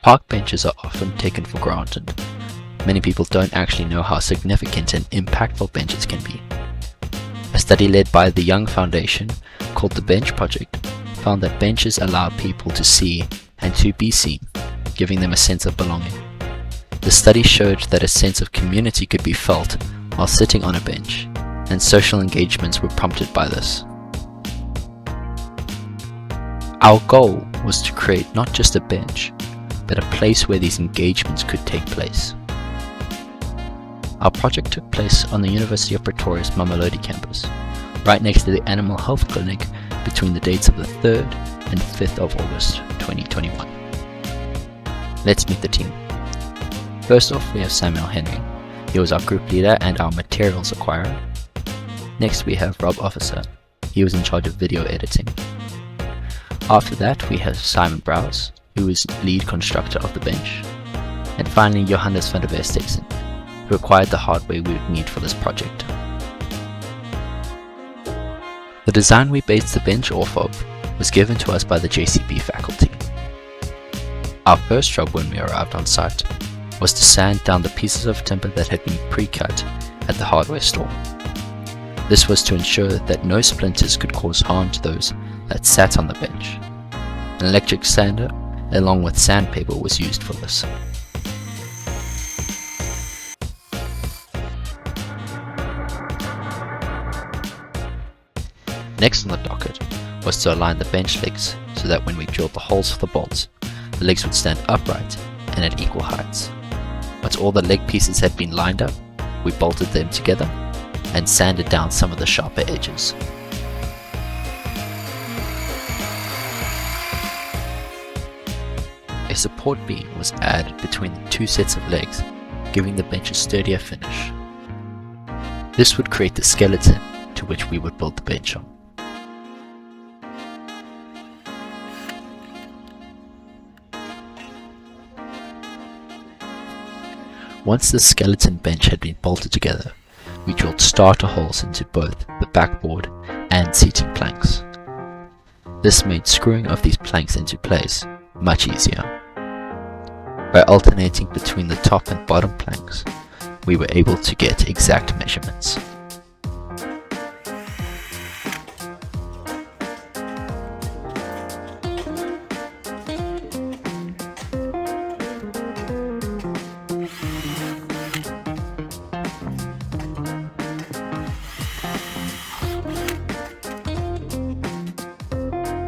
Park benches are often taken for granted. Many people don't actually know how significant and impactful benches can be. A study led by the Young Foundation, called the Bench Project, found that benches allow people to see and to be seen, giving them a sense of belonging. The study showed that a sense of community could be felt while sitting on a bench, and social engagements were prompted by this. Our goal was to create not just a bench, but a place where these engagements could take place. Our project took place on the University of Pretoria's Mamelodi campus, right next to the Animal Health Clinic between the dates of the 3rd and 5th of August 2021. Let's meet the team. First off, we have Samuel Henry. He was our group leader and our materials acquirer. Next we have Rob Officer. He was in charge of video editing. After that we have Simon Browse, who is lead constructor of the bench. And finally Johannes van der Westhuizen, who acquired the hardware we would need for this project. The design we based the bench off of was given to us by the JCP faculty. Our first job when we arrived on site was to sand down the pieces of timber that had been pre-cut at the hardware store. This was to ensure that no splinters could cause harm to those that sat on the bench. An electric sander along with sandpaper was used for this. Next on the docket was to align the bench legs so that when we drilled the holes for the bolts, the legs would stand upright and at equal heights. Once all the leg pieces had been lined up, we bolted them together and sanded down some of the sharper edges. A support beam was added between the two sets of legs, giving the bench a sturdier finish. This would create the skeleton to which we would build the bench on. Once the skeleton bench had been bolted together, we drilled starter holes into both the backboard and seating planks. This made screwing of these planks into place much easier. By alternating between the top and bottom planks, we were able to get exact measurements.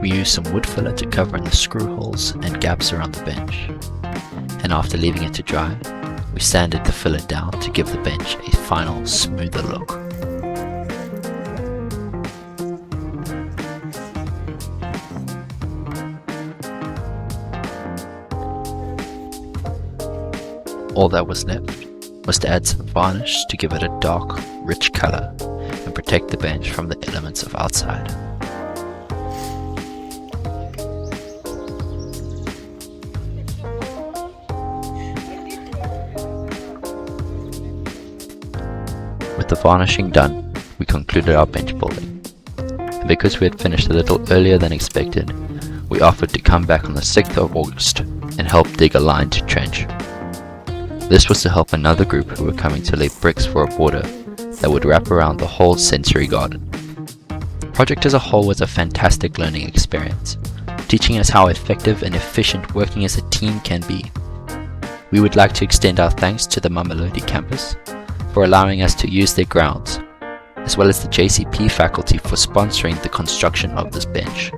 We used some wood filler to cover in the screw holes and gaps around the bench, and after leaving it to dry, we sanded the filler down to give the bench a final, smoother look. All that was left was to add some varnish to give it a dark, rich color and protect the bench from the elements of outside. With the varnishing done, we concluded our bench building, and because we had finished a little earlier than expected, we offered to come back on the 6th of August and help dig a lined trench. This was to help another group who were coming to lay bricks for a border that would wrap around the whole sensory garden. The project as a whole was a fantastic learning experience, teaching us how effective and efficient working as a team can be. We would like to extend our thanks to the Mamelodi campus for allowing us to use their grounds, as well as the JCP faculty for sponsoring the construction of this bench.